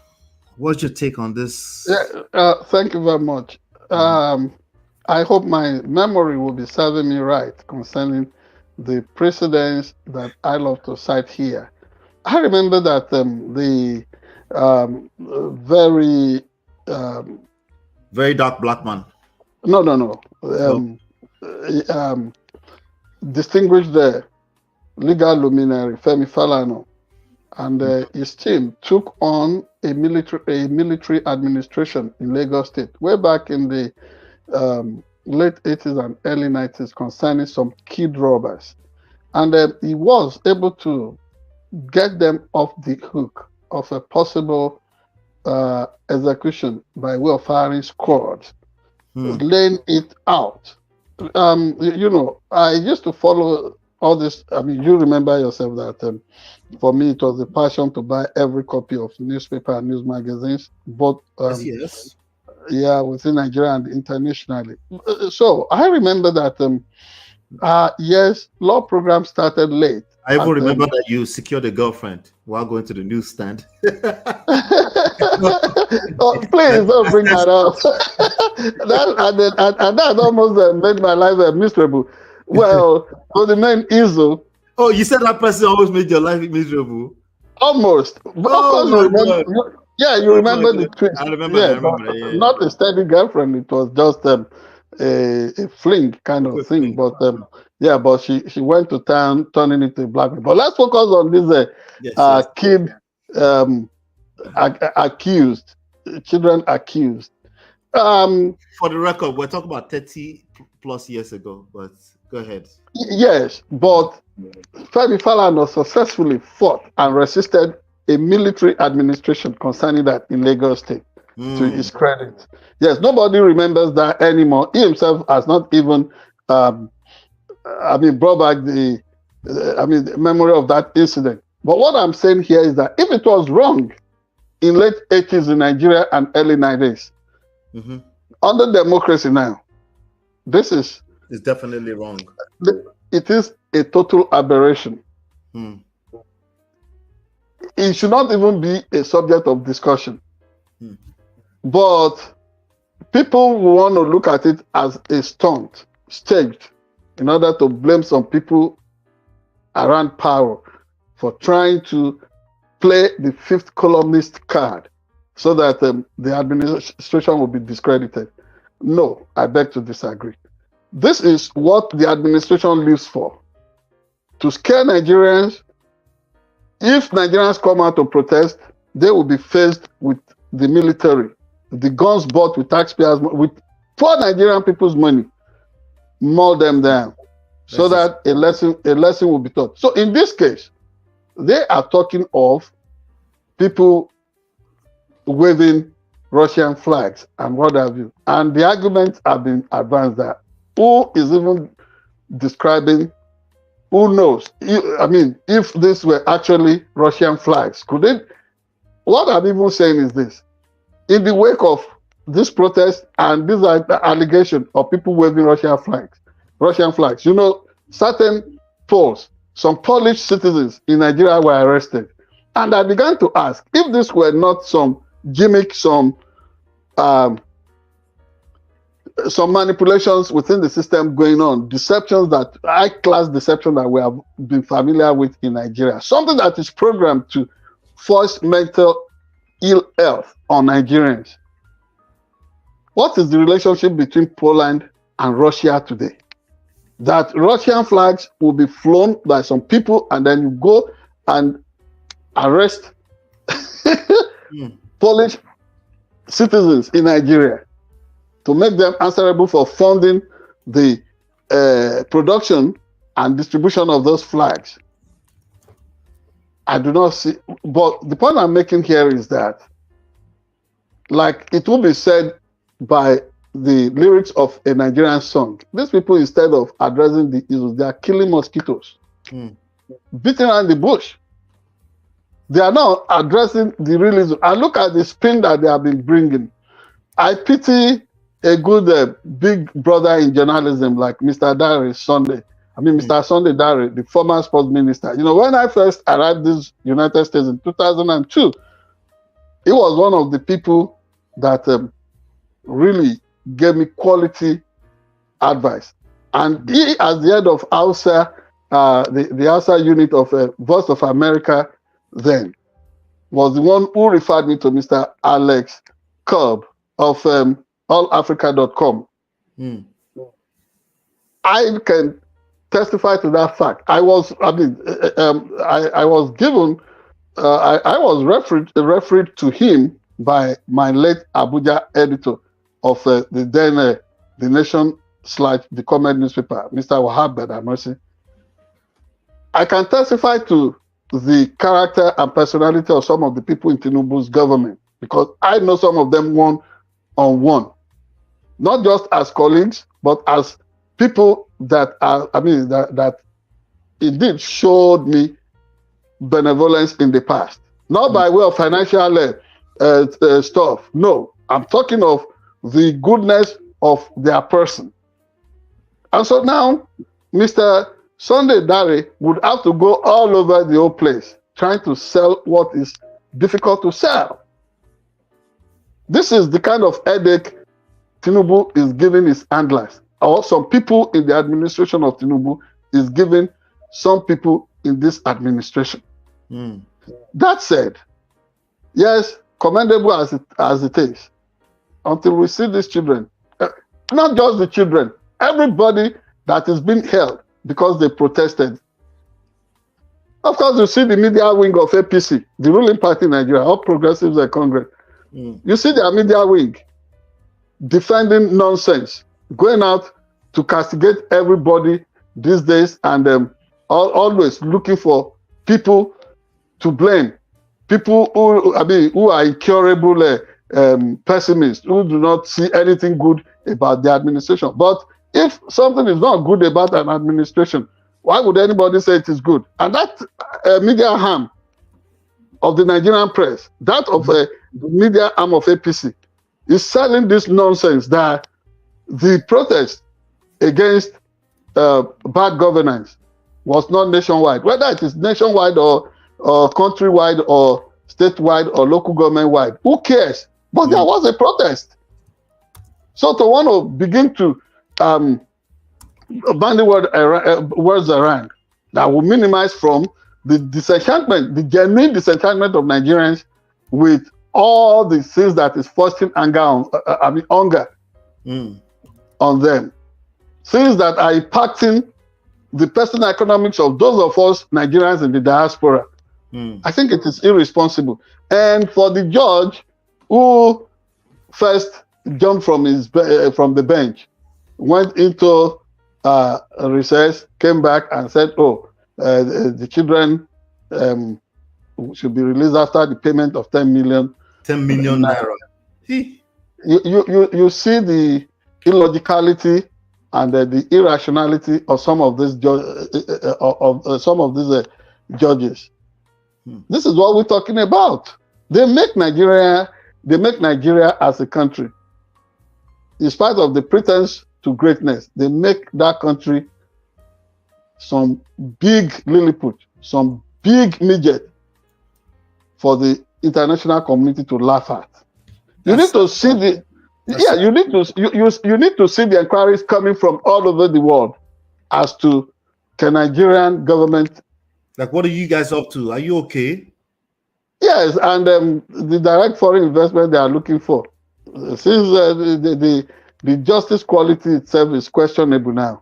What's your take on this? Yeah, thank you very much. I hope my memory will be serving me right concerning the precedents that I love to cite here. I remember that very dark black man. No. Distinguished legal luminary Femi Falana and his team took on a military administration in Lagos State way back in the late 80s and early 90s concerning some kid robbers. And he was able to get them off the hook of a possible execution by way of firing squads, laying it out. You know, I used to follow all this. I mean, you remember yourself that for me it was a passion to buy every copy of newspaper and news magazines, both yes. Yeah, within Nigeria and internationally. So I remember that yes, law program started late. I even remember that you secured a girlfriend while going to the newsstand. Oh, please don't bring that up. that almost made my life miserable. Well, for the main issue. Oh, you said that person almost made your life miserable? Almost. Oh, you remember, yeah, you remember the tweet. I remember. Yeah, I remember. Yeah. Not a steady girlfriend. It was just a fling kind of thing. But yeah, but she went to town turning it to blackmail. But let's focus on this kid accused, children accused. For the record, we're talking about 30 plus years ago, but go ahead. Yes, but Femi Falana successfully fought and resisted a military administration concerning that in Lagos State, to his credit. Yes, nobody remembers that anymore. He himself has not even, brought back the memory of that incident. But what I'm saying here is that if it was wrong in late 80s in Nigeria and early 90s, under democracy now, this is... It's definitely wrong. It is a total aberration. It should not even be a subject of discussion. But people want to look at it as a stunt, staged, in order to blame some people around power for trying to play the fifth columnist card so that the administration will be discredited. No, I beg to disagree. This is what the administration lives for, to scare Nigerians. If Nigerians come out to protest, they will be faced with the military, the guns bought with taxpayers, with poor Nigerian people's money, mow them down, so that a lesson will be taught. So in this case, they are talking of people waving Russian flags and what have you. And the arguments have been advanced that who is even describing, who knows? If this were actually Russian flags, could it? What I'm even saying is this: in the wake of this protest and this allegation of people waving Russian flags, you know, certain Poles, some Polish citizens in Nigeria were arrested, and I began to ask if this were not some gimmick, some manipulations within the system going on, deceptions, that high-class deception that we have been familiar with in Nigeria, something that is programmed to force mental ill health on Nigerians. What is the relationship between Poland and Russia today? That Russian flags will be flown by some people and then you go and arrest Polish citizens in Nigeria to make them answerable for funding the production and distribution of those flags. I do not see, but the point I'm making here is that, like it will be said by the lyrics of a Nigerian song, these people, instead of addressing the issues, they are killing mosquitoes, beating around the bush. They are not addressing the real issue. And look at the spin that they have been bringing. I pity a good big brother in journalism like Mr. Mr. Sunday Dare, the former sports minister. You know, when I first arrived in the United States in 2002, he was one of the people that really gave me quality advice. And he, as the head of Hausa, the Hausa unit of Voice of America then, was the one who referred me to Mr. Alex Cobb of allafrica.com. I can testify to that fact. I was given, I was referred to him by my late Abuja editor of the then the Nation/the comment newspaper, Mr. Wahab Badamasi, I can testify to the character and personality of some of the people in Tinubu's government because I know some of them one-on-one, not just as colleagues, but as people that are, that indeed showed me benevolence in the past. Not by way of financial stuff. No, I'm talking of the goodness of their person. And so now, Mr. Sunday Dare would have to go all over the whole place trying to sell what is difficult to sell. This is the kind of headache Tinubu is giving his handlers, or some people in the administration of Tinubu is giving some people in this administration. That said, yes, commendable as it is, until we see these children, not just the children, everybody that is being held because they protested. Of course, you see the media wing of APC, the ruling party in Nigeria, All Progressives and Congress. You see their media wing defending nonsense, going out to castigate everybody these days, and always looking for people to blame, people who are incurable pessimists, who do not see anything good about the administration. But if something is not good about an administration, why would anybody say it is good? And that media arm of the Nigerian press, that of the media arm of APC, is selling this nonsense that the protest against bad governance was not nationwide. Whether it is nationwide or countrywide or statewide or local government-wide, who cares? But there was a protest. So to want to begin to bandy words around that will minimize from the disenchantment, the genuine disenchantment of Nigerians with all the things that is forcing anger on them. Things that are impacting the personal economics of those of us Nigerians in the diaspora. I think it is irresponsible. And for the judge who first jumped from the bench, went into recess, came back and said, the children should be released after the payment of 10 million naira. You see the illogicality and the irrationality of some of these judges. This is what we're talking about. They make Nigeria as a country, in spite of the pretense to greatness, they make that country some big Lilliput, some big midget for the international community to laugh at. You need to see you need to see the inquiries coming from all over the world as to the Nigerian government. Like, what are you guys up to? Are you okay? Yes, and the direct foreign investment they are looking for, since the justice quality itself is questionable now.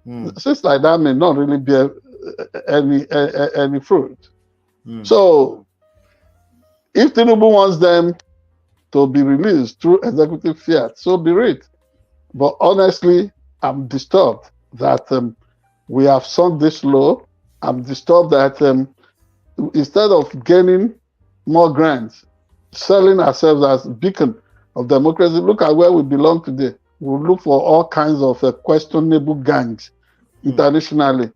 Things like that may not really bear any fruit. So, if Tinubu wants them to be released through executive fiat, so be it. But honestly, I'm disturbed that we have sunk this low. I'm disturbed that instead of gaining more grants, selling ourselves as a beacon of democracy, look at where we belong today. We look for all kinds of questionable gangs internationally.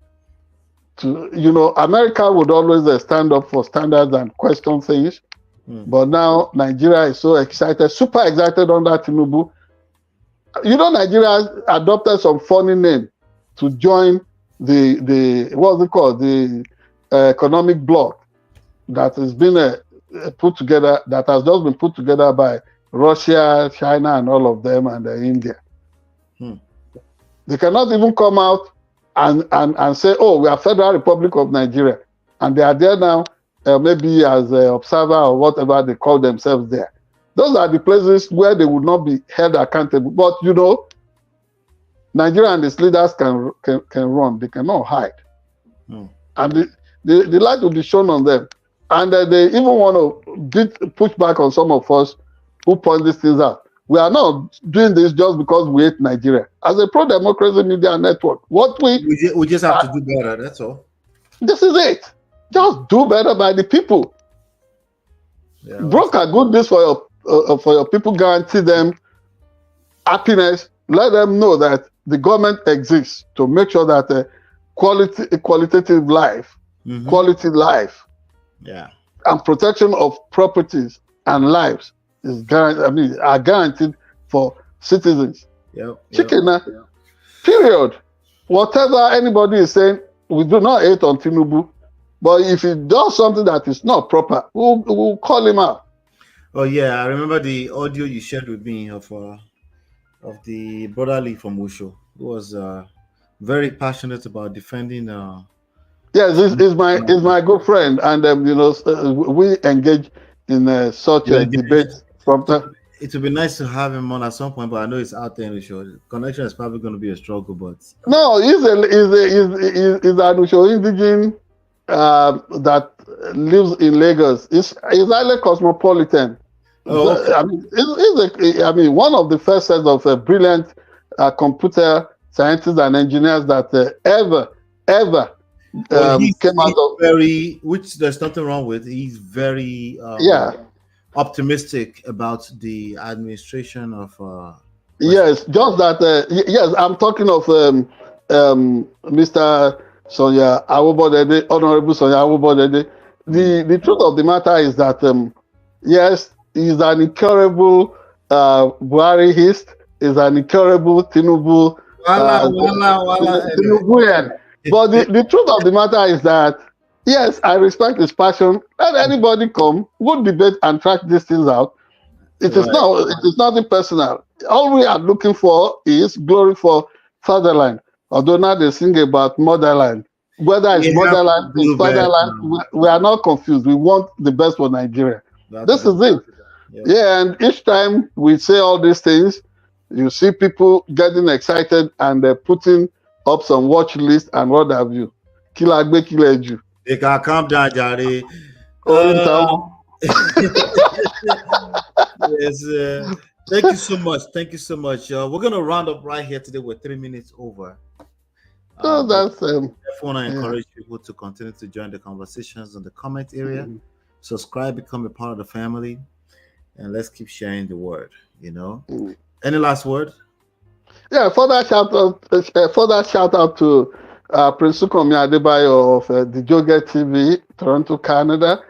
America would always stand up for standards and question things. But now Nigeria is so excited, super excited under Tinubu. Nigeria adopted some funny name to join the what's it called, the economic bloc that has been put together, that has just been put together by Russia, China, and all of them, and India. They cannot even come out and say, "Oh, we are Federal Republic of Nigeria," and they are there now, maybe as an observer or whatever they call themselves there. Those are the places where they would not be held accountable. But Nigeria and its leaders can run; they cannot hide, and the light will be shown on them. And they even want to push back on some of us who point these things out. We are not doing this just because we hate Nigeria. As a pro-democracy media network, we just have to do better. That's all. This is it. Just do better by the people. Yeah, broker good news for your people. Guarantee them happiness. Let them know that the government exists to make sure that qualitative life, quality life, and protection of properties and lives is guaranteed for citizens. Period. Whatever anybody is saying, we do not hate on Tinubu, but if he does something that is not proper, we'll call him out. Oh yeah, I remember the audio you shared with me of the brotherly from Wushu, who was very passionate about defending. Yes, is my good friend, and we engage in such a debate from time. It would be nice to have him on at some point, but I know it's out there in the show. Connection is probably going to be a struggle, but no, he's an Usho indigene that lives in Lagos. He's highly cosmopolitan. Oh, okay. I mean, one of the first sets of brilliant computer scientists and engineers that ever came out of. Which there's nothing wrong with. He's very optimistic about the administration of. Yes, just that. Yes, I'm talking of Mr. Sonia Awobodede, Honorable Sonia Awobodede. The truth of the matter is that yes, he's an incurable Buhariist, is an incurable Tinubu. Tinubuian. But the truth of the matter is that yes, I respect his passion. Let anybody come, we'll debate and track these things out. It is nothing personal. All we are looking for is glory for fatherland. Although now they sing about motherland. Whether it's motherland, it's fatherland, we are not confused. We want the best for Nigeria. This is it. Yeah, and each time we say all these things, you see people getting excited and they're putting up some watch list and what have you. Kilagbe Kileju. They can calm down, Jari. Yes, thank you so much. Thank you so much. We're gonna round up right here today. We're 3 minutes over. That's I want to encourage people to continue to join the conversations in the comment area. Subscribe, become a part of the family, and let's keep sharing the word. Any last word? Yeah, further shout out to Prince Sukomi Adebayo of the Joga TV, Toronto, Canada.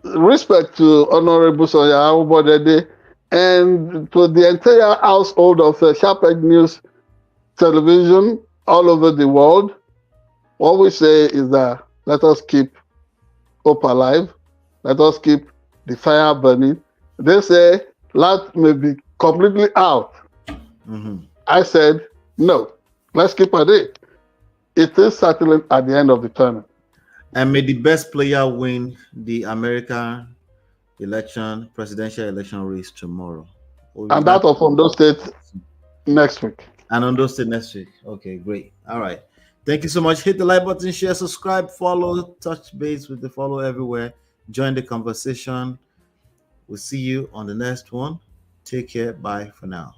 Respect to Honorable Sonia Awobodede and to the entire household of Sharp Edge News Television all over the world. What we say is that let us keep hope alive. Let us keep the fire burning. They say light may be completely out. I said no. Let's keep at it. It is certainly at the end of the tunnel. And may the best player win the American presidential election race tomorrow. And that of Ondo State next week. And Ondo State next week. Okay, great. All right. Thank you so much. Hit the like button, share, subscribe, follow, touch base with the follow everywhere. Join the conversation. We'll see you on the next one. Take care. Bye for now.